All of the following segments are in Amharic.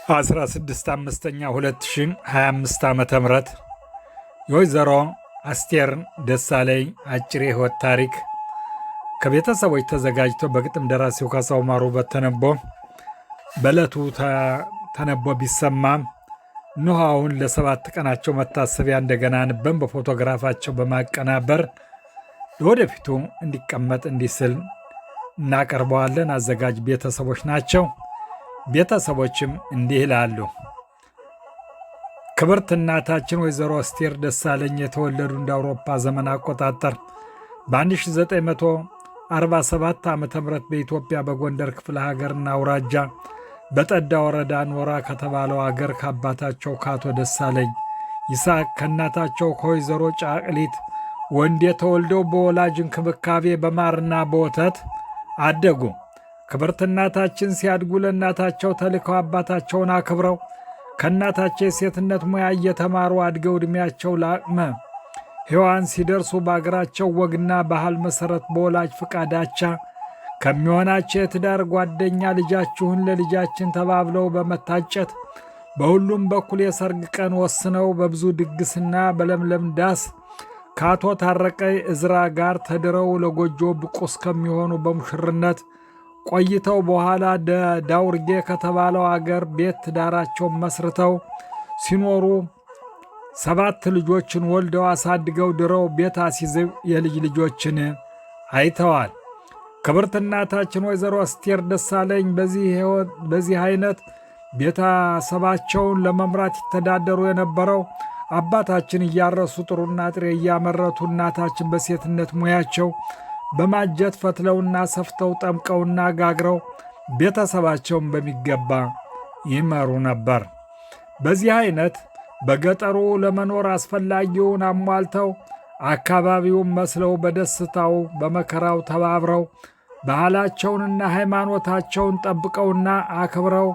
16 2025 ዓ.ም የወይዘሮ አስቴር ደሳለኝ አጭር የህይወት ታሪክ ከቤተሰቦች ተዘጋጅቶ በግጥም ደራሲው ካሳው ማሩ በዕለቱ ተነቦ ቢሰማም እነሆ አሁን ለ7 ቀናቸው መታሰቢያ እንደገና አንበን በፎቶግራፋቸው በማቀናበር ለወደፊቱ እንዲቀመጥ እንዲስል እናቀርበዋለን። አዘጋጅ ቤተሰቦች ናቸው። ቤተሰቦችም እንዲህ ይላሉ። ክብርት እናታችን ወይዘሮ አስቴር ደሳለኝ የተወለዱ እንደ አውሮፓ ዘመን አቆጣጠር በ1947 ዓ.ም በኢትዮጵያ በጎንደር ክፍለ ሀገርና አውራጃ በጠዳ ወረዳ ኖራ ከተባለው አገር ከአባታቸው ከአቶ ደሳለኝ ይስሐቅ ከእናታቸው ከወይዘሮ ጫቅሊት ወንዴ ተወልደው በወላጅ እንክብካቤ በማርና በወተት አደጉ። ክብርት እናታችን ሲያድጉ ለእናታቸው ተልከው አባታቸውን አክብረው ከእናታቸው የሴትነት ሙያ እየተማሩ አድገው ዕድሜያቸው ለአቅመ ሔዋን ሲደርሱ በአገራቸው ወግና ባህል መሠረት በወላጅ ፍቃዳቻ ከሚሆናቸው የትዳር ጓደኛ ልጃችሁን ለልጃችን ተባብለው በመታጨት በሁሉም በኩል የሰርግ ቀን ወስነው በብዙ ድግስና በለምለም ዳስ ከአቶ ታረቀይ እዝራ ጋር ተድረው ለጎጆ ብቁ እስከሚሆኑ በሙሽርነት ቆይተው በኋላ ዳውርጌ ከተባለው አገር ቤት ትዳራቸውን መስርተው ሲኖሩ 7 ልጆችን ወልደው አሳድገው ድረው ቤት አስይዘው የልጅ ልጆችን አይተዋል። ክብርት እናታችን ወይዘሮ አስቴር ደሳለኝ በዚህ አይነት ቤተሰባቸውን ለመምራት ይተዳደሩ የነበረው አባታችን እያረሱ ጥሩና ጥሬ እያመረቱ እናታችን በሴትነት ሙያቸው በማጀት ፈትለውና ሰፍተው ጠምቀውና ጋግረው ቤተሰባቸውን በሚገባ ይመሩ ነበር። በዚህ አይነት በገጠሩ ለመኖር አስፈላጊውን አሟልተው አካባቢውን መስለው በደስታው በመከራው ተባብረው ባህላቸውንና ሃይማኖታቸውን ጠብቀውና አክብረው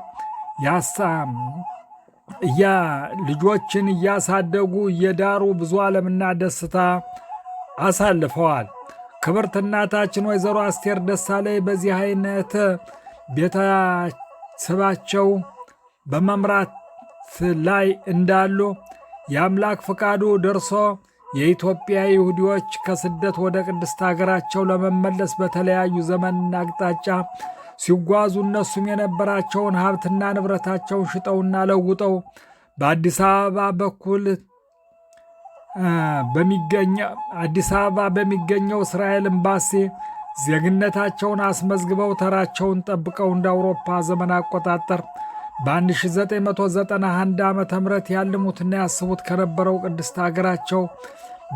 ልጆችን እያሳደጉ እየዳሩ ብዙ ዓለምና ደስታ አሳልፈዋል። ክብርት እናታችን ወይዘሮ አስቴር ደሳለኝ በዚህ አይነት ቤተሰባቸው በመምራት ላይ እንዳሉ የአምላክ ፈቃዱ ደርሶ የኢትዮጵያ ይሁዲዎች ከስደት ወደ ቅድስት ሀገራቸው ለመመለስ በተለያዩ ዘመንና አቅጣጫ ሲጓዙ እነሱም የነበራቸውን ሀብትና ንብረታቸውን ሽጠውና ለውጠው በአዲስ አበባ በሚገኘው እስራኤል ኤምባሲ ዜግነታቸውን አስመዝግበው ተራቸውን ጠብቀው እንደ አውሮፓ ዘመን አቆጣጠር በ1991 ዓ.ም ያልሙትና ያስቡት ከነበረው ቅድስት ሀገራቸው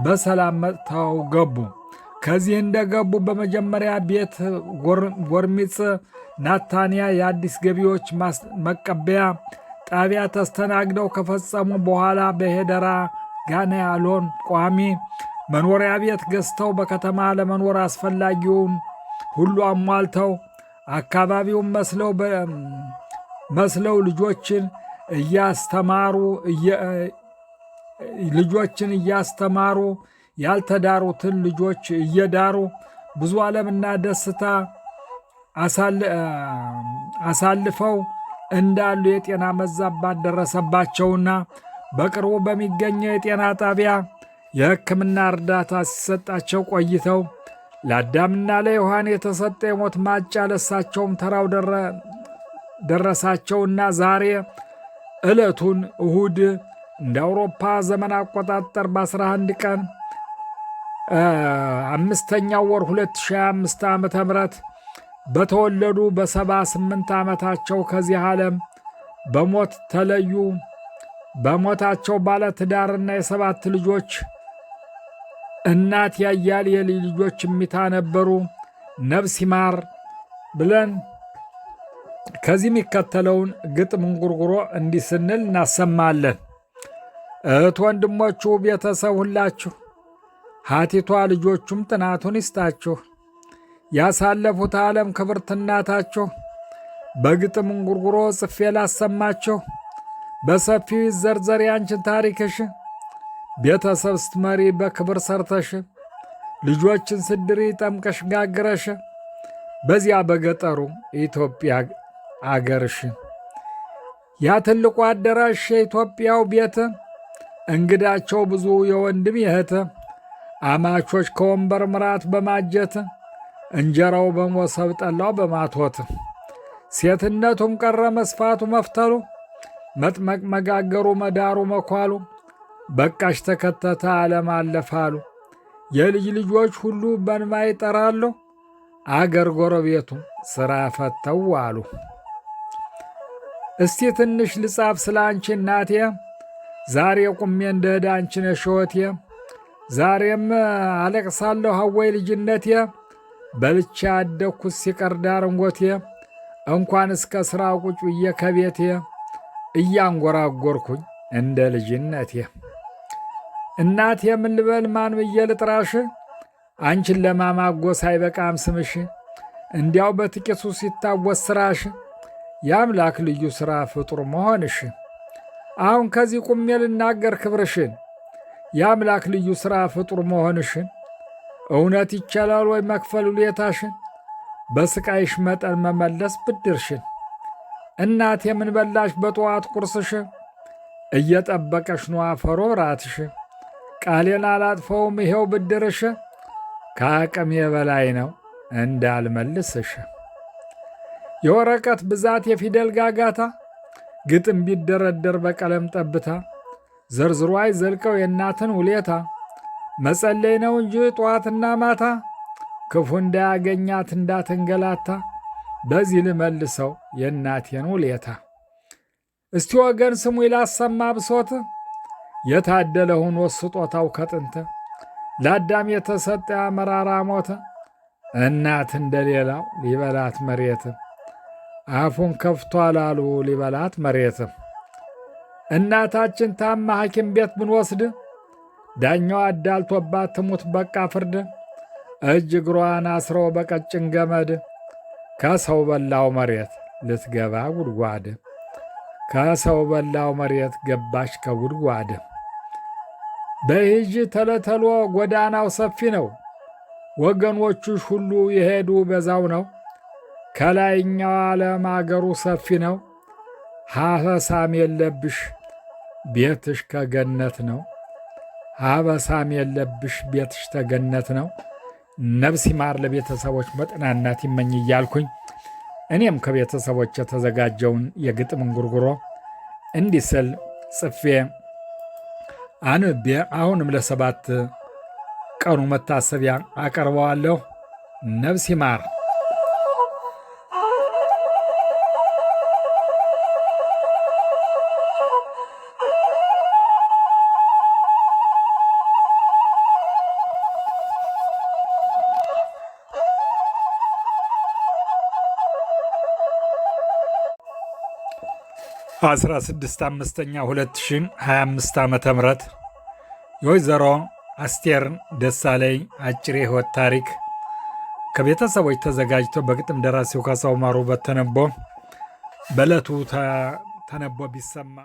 በሰላም መጥተው ገቡ። ከዚህ እንደገቡ በመጀመሪያ ቤት ጎርሚጽ ናታንያ የአዲስ ገቢዎች መቀበያ ጣቢያ ተስተናግደው ከፈጸሙ በኋላ በሄደራ ጋናያሎን ቋሚ መኖሪያ ቤት ገዝተው በከተማ ለመኖር አስፈላጊውን ሁሉ አሟልተው አካባቢውን መስለው ልጆችን እያስተማሩ ያልተዳሩትን ልጆች እየዳሩ ብዙ ዓለምና ደስታ አሳልፈው እንዳሉ የጤና መዛባት ደረሰባቸውና በቅርቡ በሚገኘው የጤና ጣቢያ የሕክምና እርዳታ ሲሰጣቸው ቆይተው ለአዳምና ለዮሐን የተሰጠ የሞት ማጫ ለሳቸውም ተራው ደረሳቸውና ዛሬ ዕለቱን እሁድ እንደ አውሮፓ ዘመን አቆጣጠር በ11 ቀን 5ኛው ወር 2025 ዓ.ም በተወለዱ በ78 ዓመታቸው ከዚህ ዓለም በሞት ተለዩ። በሞታቸው ባለ ትዳርና የ7 ልጆች እናት ያያል የልጅ ልጆች እሚታ ነበሩ። ነፍስ ይማር ብለን ከዚህ የሚከተለውን ግጥም እንጉርጉሮ እንዲህ ስንል እናሰማለን። እህት ወንድሞቹ፣ ቤተሰብ ሁላችሁ፣ ሀቲቷ ልጆቹም ጥናቱን ይስጣችሁ። ያሳለፉት ዓለም ክብርት እናታችሁ በግጥም እንጉርጉሮ ጽፌ ላሰማችሁ። በሰፊው ዘርዘር ያንችን ታሪክሽ ቤተሰብ ስትመሪ በክብር ሰርተሽ ልጆችን ስድሪ ጠምቀሽ ጋግረሽ በዚያ በገጠሩ ኢትዮጵያ አገርሽ ያ ትልቁ አዳራሽ የኢትዮጵያው ቤት እንግዳቸው ብዙ የወንድም የእህት አማቾች ከወንበር ምራት በማጀት እንጀራው በሞሰብ ጠላው በማቶት ሴትነቱም ቀረ መስፋቱ መፍተሉ መጥመቅ መጋገሩ መዳሩ መኳሉ በቃሽ ተከተተ ዓለም አለፋሉ የልጅ ልጆች ሁሉ በንማ ይጠራሉ አገር ጎረቤቱ ሥራ ፈተው አሉ። እስቲ ትንሽ ልጻፍ ስለ አንቺ እናቴ ዛሬ ቁሜ እንደ ዕዳ አንቺ ነሽ ሕይወቴ ዛሬም አለቅሳለሁ ሀወይ ልጅነቴ በልቼ አደግኩት ሲቀር ዳርንጎቴ እንኳን እስከ ሥራ ቁጭ ብዬ ከቤቴ እያንጎራጎርኩኝ እንደ ልጅነቴ እናቴ ምን ልበል ማን ብዬ ልጥራሽ አንቺን ለማማጎስ አይበቃም ስምሽ እንዲያው በጥቂቱ ሲታወስ ሥራሽ የአምላክ ልዩ ሥራ ፍጡር መሆንሽ አሁን ከዚህ ቁሜ ልናገር ክብርሽን የአምላክ ልዩ ሥራ ፍጡር መሆንሽን እውነት ይቻላል ወይ መክፈል ውለታሽን በስቃይሽ መጠን መመለስ ብድርሽን እናቴ ምን በላሽ በጠዋት ቁርስሽ እየጠበቀሽ ነው አፈሮ ራትሽ ቃሌን አላጥፈውም ይሄው ብድርሽ ከአቅሜ በላይ ነው እንዳልመልስሽ የወረቀት ብዛት የፊደል ጋጋታ ግጥም ቢደረደር በቀለም ጠብታ ዘርዝሮ አይዘልቀው የእናትን ውሌታ መጸለይ ነው እንጂ ጠዋትና ማታ ክፉ እንዳያገኛት እንዳትንገላታ በዚህ ልመልሰው የእናቴን ውሌታ እስቲ ወገን ስሙ ይላሰማ ብሶት የታደለ ሆኖ ስጦታው ከጥንት ለአዳም የተሰጠ መራራ ሞት እናት እንደሌላው ሊበላት መሬት አፉን ከፍቷል አሉ ሊበላት መሬት እናታችን ታማ ሐኪም ቤት ብንወስድ ዳኛው አዳልቶባት ትሙት በቃ ፍርድ እጅ እግሯን አስረው በቀጭን ገመድ ከሰው በላው መሬት ልትገባ ጉድጓድ ከሰው በላው መሬት ገባች ከጉድጓድ በሂጅ ተለተሎ ጎዳናው ሰፊ ነው ወገኖቹሽ ሁሉ የሄዱ በዛው ነው ከላይኛው ዓለም አገሩ ሰፊ ነው ሀበሳም የለብሽ ቤትሽ ከገነት ነው ሀበሳም የለብሽ ቤትሽ ተገነት ነው ነፍስ ይማር ለቤተሰቦች መጥናናት ይመኝ እያልኩኝ እኔም ከቤተሰቦች የተዘጋጀውን የግጥም እንጉርጉሮ እንዲህ ስል ጽፌ አንቤ አሁንም ለ7 ቀኑ መታሰቢያ አቀርበዋለሁ። ነፍስ ይማር። 16/5/2025 ዓመተ ምህረት የወይዘሮ አስቴር ደሳለኝ አጭር የሕይወት ታሪክ ከቤተሰቦች ተዘጋጅቶ በግጥም ደራሲው ካሳው ማሩ በተነቦ በዕለቱ ተነቦ ቢሰማ